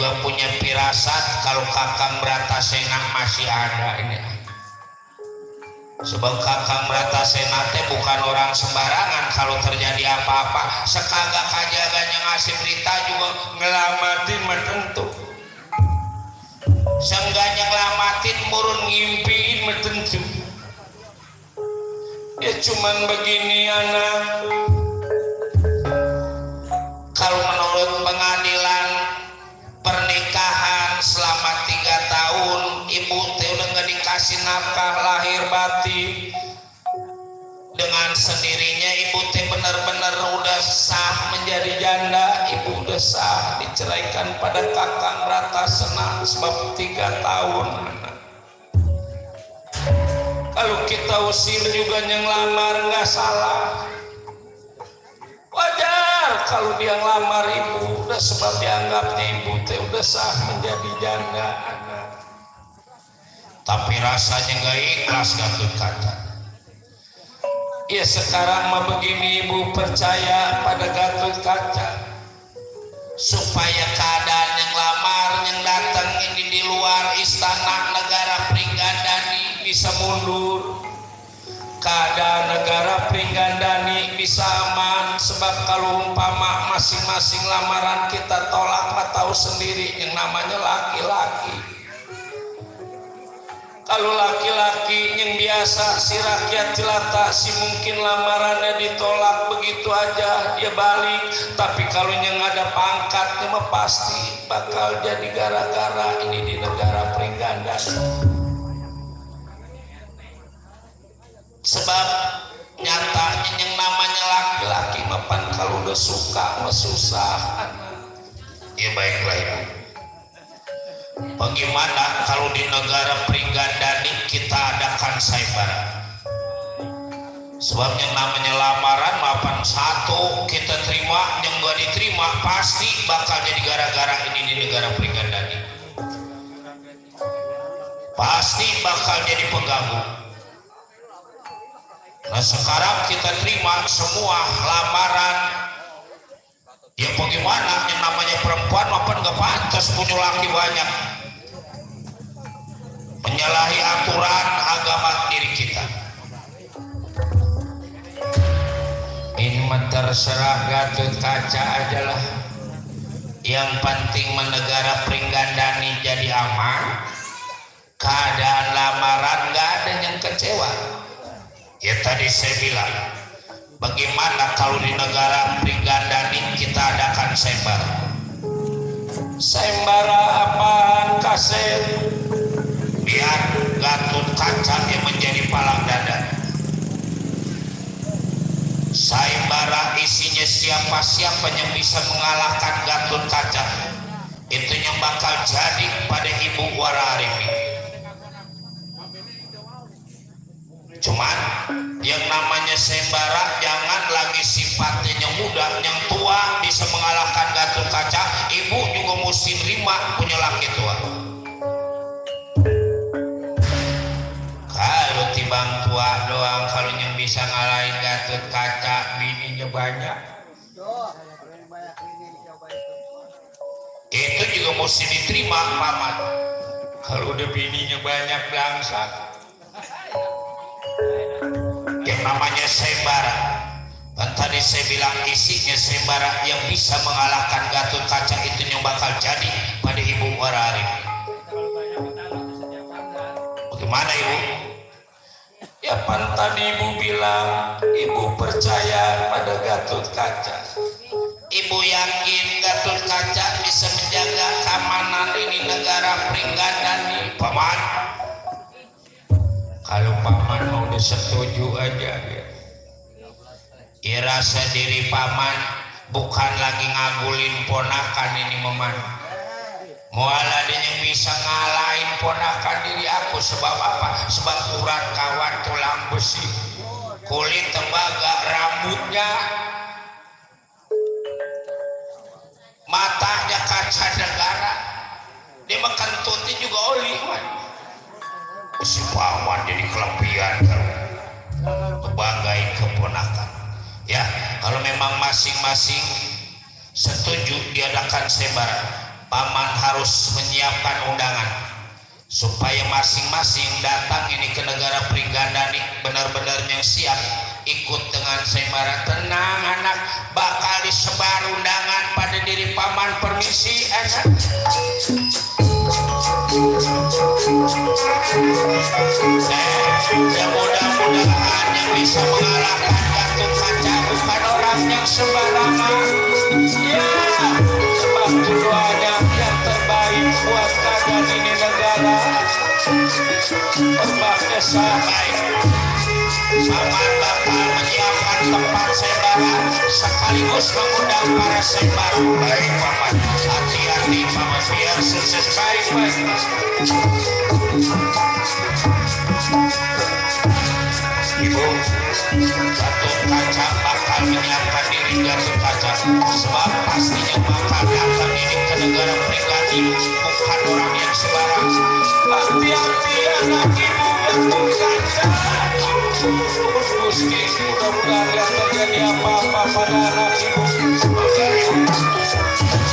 juga punya firasat kalau Kakang Bratasena masih ada ini. Sebab Kakang Bratasena teh bukan orang sembarangan. Kalau terjadi apa-apa sekagak kajaganya ngasih berita juga ngelamatin mah tentu. Seenggaknya ngelamatin murun ngimpiin mah tentu. Ya cuman begini anak. Kalau menurut pengadilan pernikahan selama 3 tahun ibu teh udah gak dikasih nafkah lahir batin, dengan sendirinya ibu teh benar-benar udah sah menjadi janda. Ibu udah sah diceraikan pada Kakang Bratasena sebab 3 tahun. Kalau kita usir juga yang lamar nggak salah, wajar kalau dia ngelamar ibu udah sebab dianggapnya ibu teh udah sah menjadi janda. Tapi rasanya nggak ikhlas Gatot Kaca. Ya sekarang mah begini, ibu percaya pada Gatot Kaca supaya keadaan yang lamar yang datang ini di luar istana negara Pringgandani bisa mundur, keadaan negara Pringgandani bisa aman. Sebab kalau umpama masing-masing lamaran kita tolak, mah tahu sendiri yang namanya laki-laki. Kalau laki-laki yang biasa si rakyat jelata si mungkin lamarannya ditolak begitu aja dia balik. Tapi kalau yang ada pangkatnya mah pasti bakal jadi gara-gara ini di negara Pringgandani. Sebab nyatanya yang namanya laki-laki mapan kalau udah suka mah susah. Ya baiklah ya. Bagaimana kalau di negara Pringgandani kita adakan sayembara? Sebab yang namanya lamaran mapan satu kita terima, yang gak diterima pasti bakal jadi gara-gara ini di negara Pringgandani. Pasti bakal jadi pengganggu. Nah sekarang kita terima semua lamaran. Ya bagaimana yang namanya perempuan maupun gak pantas punya laki banyak, menyalahi aturan agama diri kita. Ini terserah Gatot Kaca ajalah. Yang penting negara Pringgandani jadi aman, keadaan lamaran gak ada yang kecewa. Ya tadi saya bilang, bagaimana kalau di negara Pringgandani kita adakan sayembara? Sayembara apaan kasep? Biar Gatot Kaca yang menjadi palang dada. Sayembara isinya siapa-siapa yang bisa mengalahkan Gatot Kaca, itu yang bakal jadi pada Ibu Waraharimi. Cuman yang namanya sayembara jangan lagi sifatnya yang muda, yang tua bisa mengalahkan Gatot Kaca. Ibu juga mesti terima punya laki tua. Kalau tibang tua doang, kalau yang bisa ngalahin Gatot Kaca bininya banyak, itu juga mesti diterima paman. Kalau udah bininya banyak langsat. Yang namanya sayembara, kan tadi saya bilang isinya sayembara yang bisa mengalahkan Gatot Kaca itu yang bakal jadi pada Ibu Waraharimi. Bagaimana Ibu? Ya pan tadi Ibu bilang Ibu percaya pada Gatot Kaca. Ibu yakin Gatot Kaca bisa menjaga keamanan ini negara Pringgandani paman. Kalau paman mau disetuju aja ya rasa diri paman bukan lagi ngagulin ponakan ini meman. Mual ada yang bisa ngalahin ponakan diri aku. Sebab apa? Sebab urat kawan tulang besi, kulit tembaga, rambutnya, matanya kaca negara, dia makan tuti juga oli man. Si paman jadi kelebihan sebagai keponakan. Ya kalau memang masing-masing setuju diadakan sayembara, paman harus menyiapkan undangan supaya masing-masing datang ini ke negara Pringgandani benar-benar yang siap ikut dengan sembara. Tenang anak, bakal disebar undangan pada diri paman. Permisi anak. Ya mudah-mudahan yang bisa mengalahkan Gatot Kaca bukan orang yang sembarangan. Ya, bantu doanya yang terbaik buat keadaan ini negara. Berbakti baik. Paman bakal menyiapkan tempat sembara sekaligus mengundang para sembara. Baik paman, hati-hati paman biar sukses. Baik. Ibu, Gatot Kaca bakal menyiapkan diri Gatot Kaca sebab pastinya bakal datang ini ke negara Pringgandani bukan orang yang sembarang. Hati-hati anak ibu Gatot Kaca. Gusti, mudah-mudahan gak terjadi apa-apa pada anak ibu.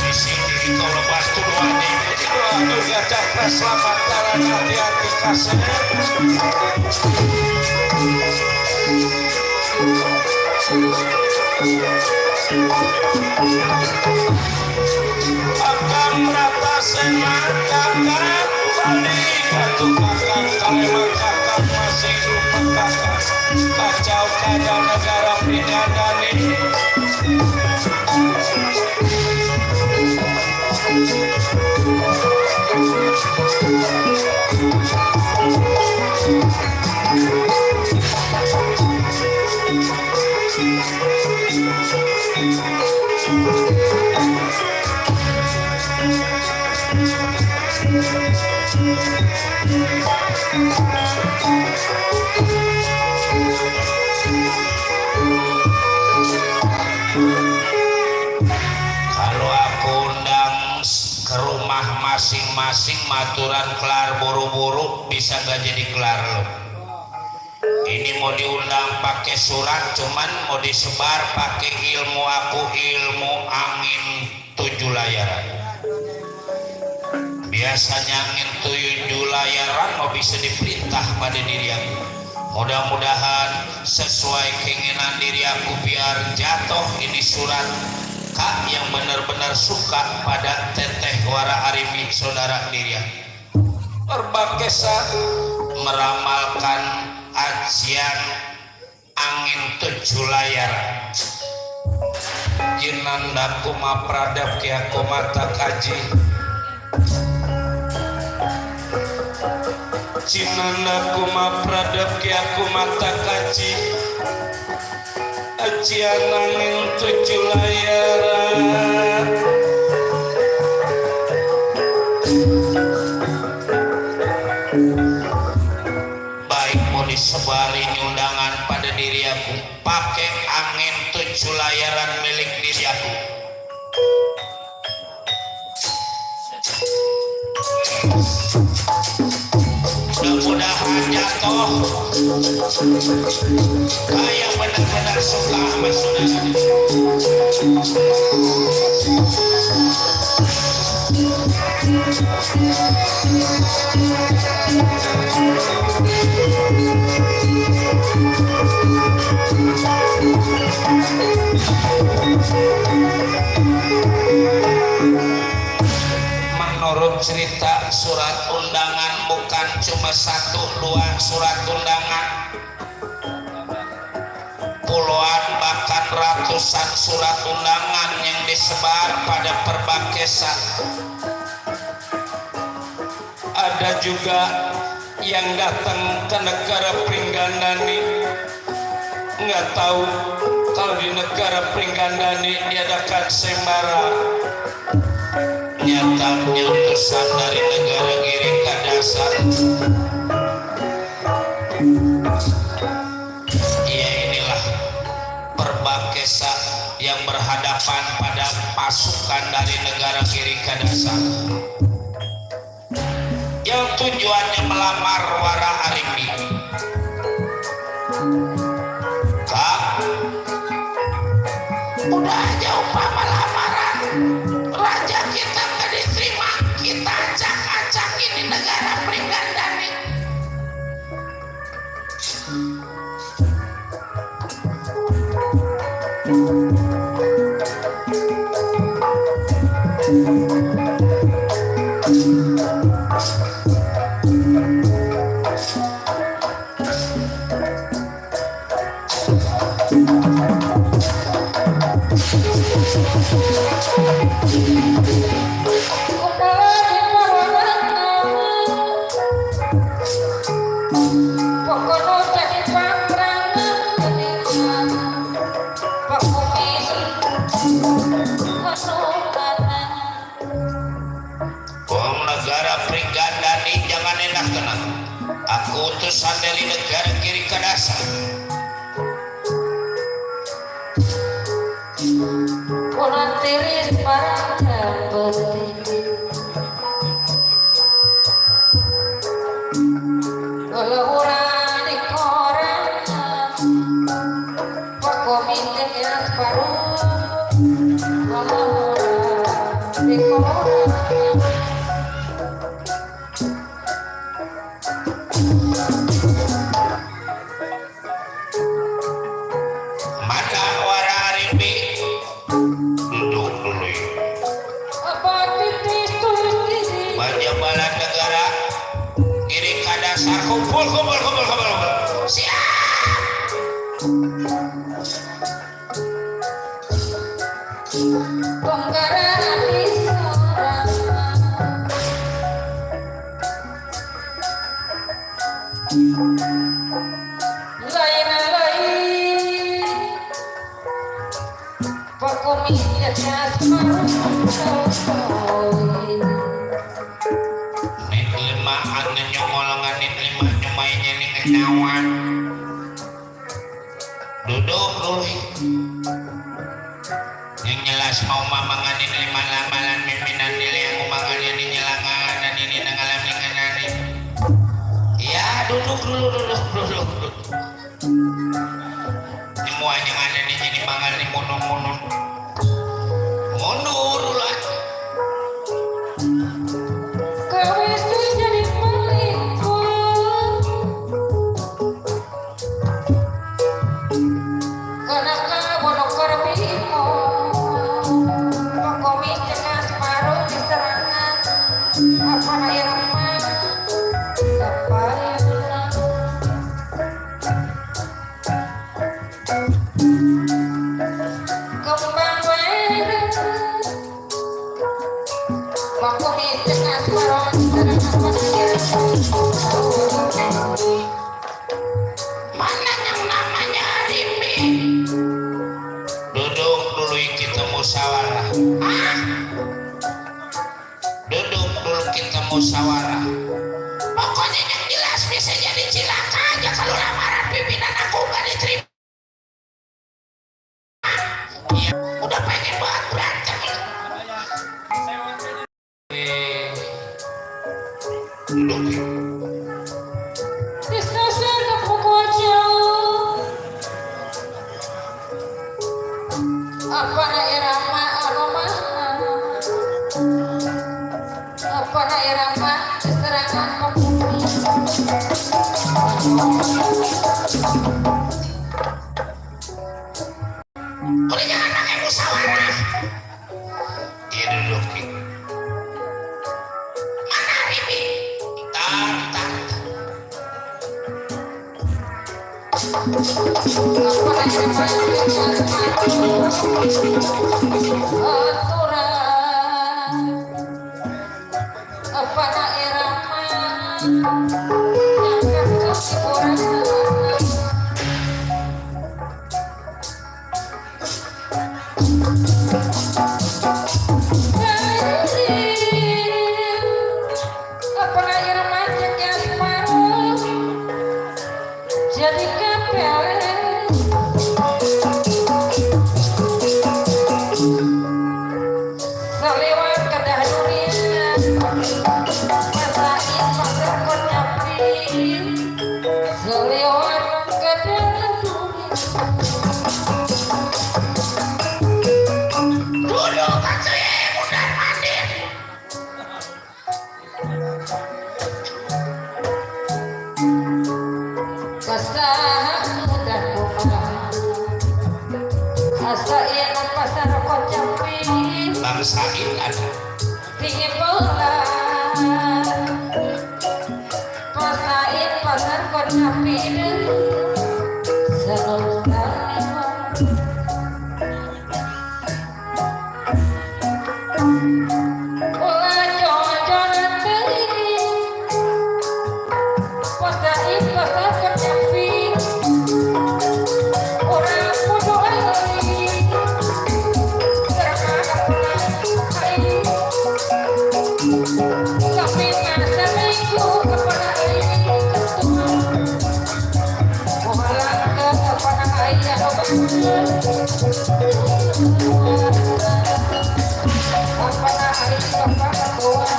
Sisi diri kau lepas tuduhannya ibu. Aduh ya Cakra, selamat jalan, hati-hati kasih. Akan merata semangat balik Gatot Kakak, kalau kakak masih lupa kakak. Kacau keadaan negara Pringgandani. Kalau aku undang ke rumah masing-masing maturan kelar buru-buru bisa gak jadi kelar lo. Ini mau diundang pakai surat, cuman mau disebar pakai ilmu aku, ilmu angin 7 layaran. Biasanya angin 7 layaran mau bisa diperintah pada diri aku. Mudah-mudahan sesuai keinginan diri aku biar jatuh ini surat Kak yang benar-benar suka pada Teteh Wara Arimi saudara diri aku. Berbakesa meramalkan ajian angin 7 layar. Jinanda kuma pradap kia kumata kaji. Jinanda kuma pradap kia kumata kaji. Ajian angin 7 layar. Baik mau disebarin undangan pada diri aku pakai angin 7 layaran milik diri aku. Mudah-mudahan jatuh kayak benar-benar suka sama saudara. Menurut cerita surat undangan bukan cuma 1-2 surat undangan, puluhan bahkan ratusan surat undangan yang disebar pada Perbakesa. Ada juga yang datang ke negara Pringgandani. Nggak tahu kalau di negara Pringgandani diadakan sembara. Nyatanya utusan dari negara Giri Kadasa. Ya inilah Perbakesa yang berhadapan pada pasukan dari negara Giri Kadasa yang tujuannya melamar Wara Arimi. Kak, udah jauh umpama lamaran raja kita gak diterima Aku utusan dari negara kiri kadasa. Ulang tiris parang jambeti. Kalau ulang di koran, pak komite ya separuh. Kalau ulang di koran. Kumpul. Siap. Penggaran di sorang. Lain. Pakomite separuh. Nyawan duduk dulu yang jelas mau mamanganin lima lamalan mimpinan nilai yang umangannya di nyelangan dan ini nangalamingan ini ya duduk dulu semuanya ada nih jadi mangan nih mundur lah mana yang namanya Rimbi duduk dulu kita musyawarah duduk dulu kita musyawarah pokoknya yang jelas bisa jadi cilaka aja kalau lamaran pimpinan aku gak diterima ya, udah pengen banget berantem duduk apa daerah mah keserangan pembumi udah jangan pakai musyawarah dia duduk mana Ribi tar apa daerah yang kasih orang apa daerah macet yang separuh jadi kapel selewat ke dahurian masain pasar konyapi selewat ke dahurian dulu kan saya mundar mandir kesahan udah kumah asain pasar konyapi bangsain ada tinggi pelan pasain pasar konyapi selalu ulah jojon teuing posta ikhlas kecapi orang kudu euy tapi ngasa minggu kepada euy ketua muhalang kepada aya obat apana ari kepada tua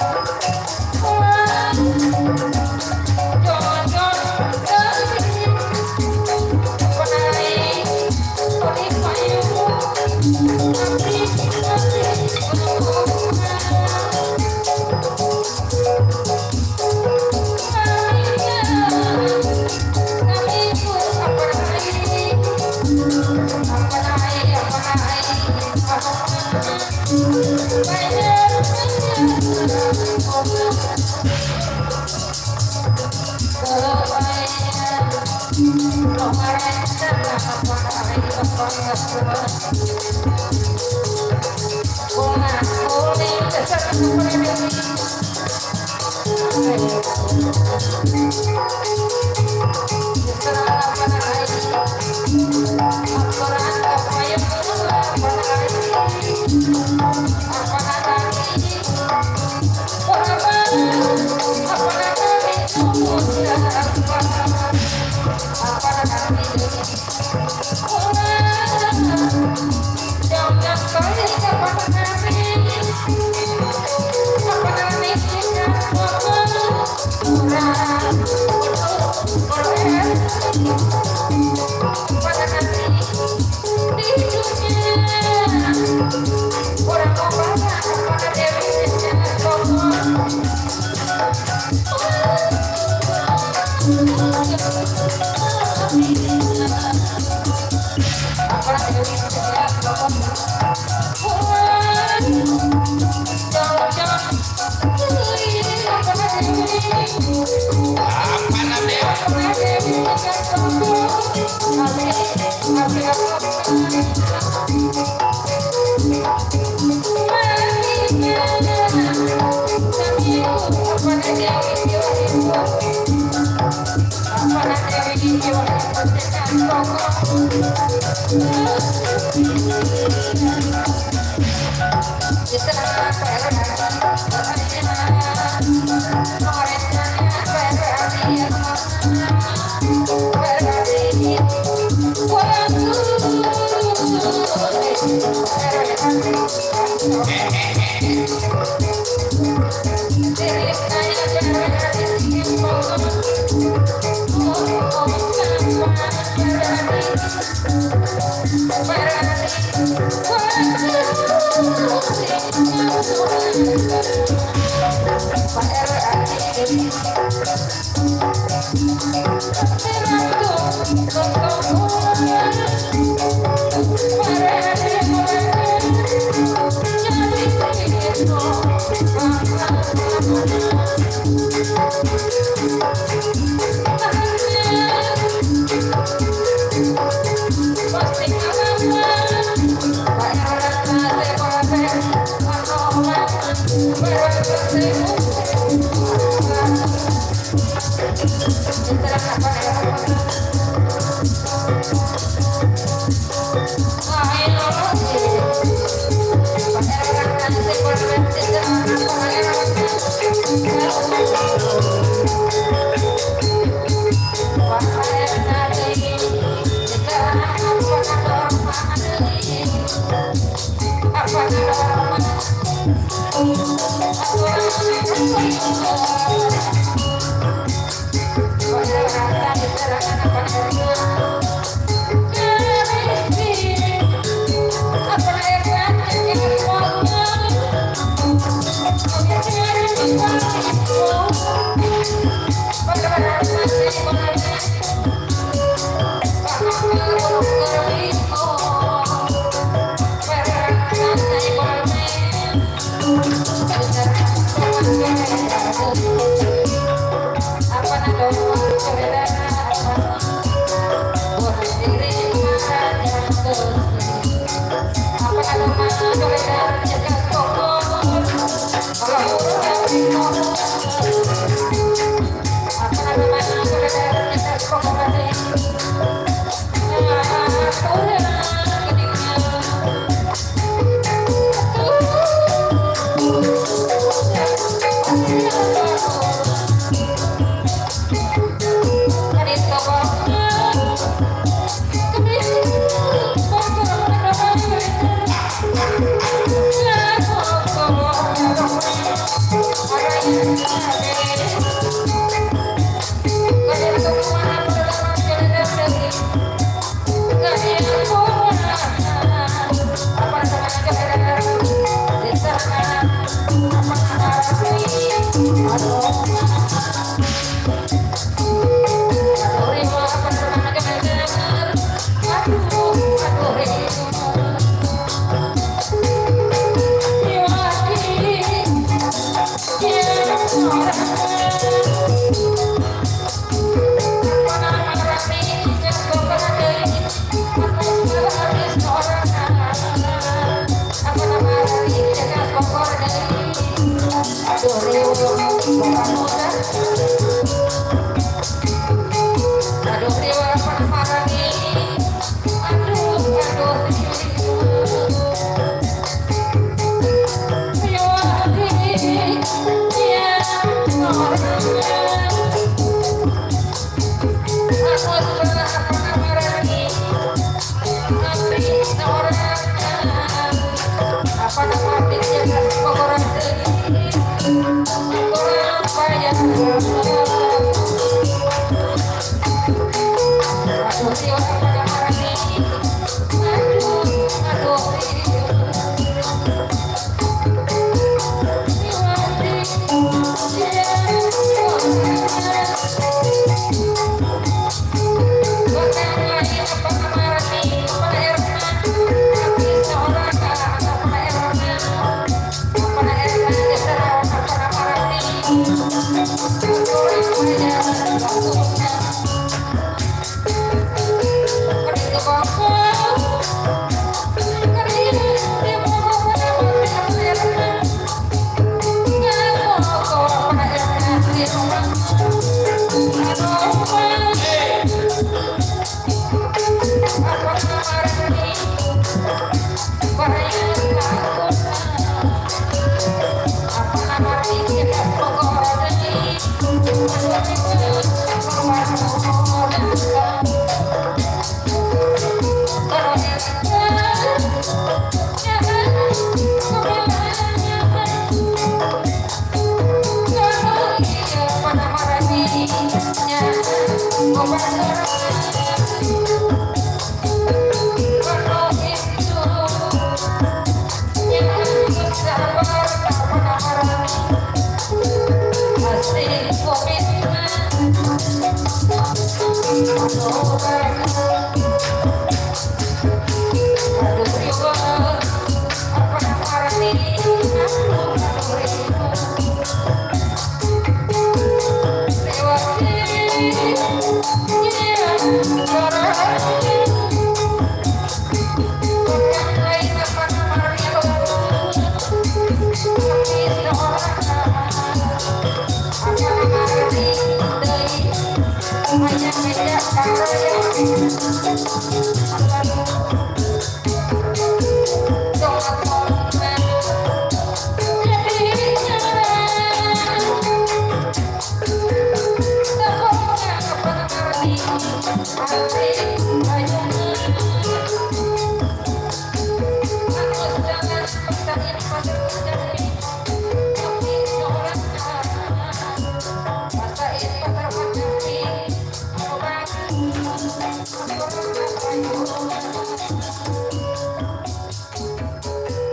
jojon teuing apana ai ori payu tapi Apa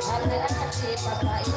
Ada si Pak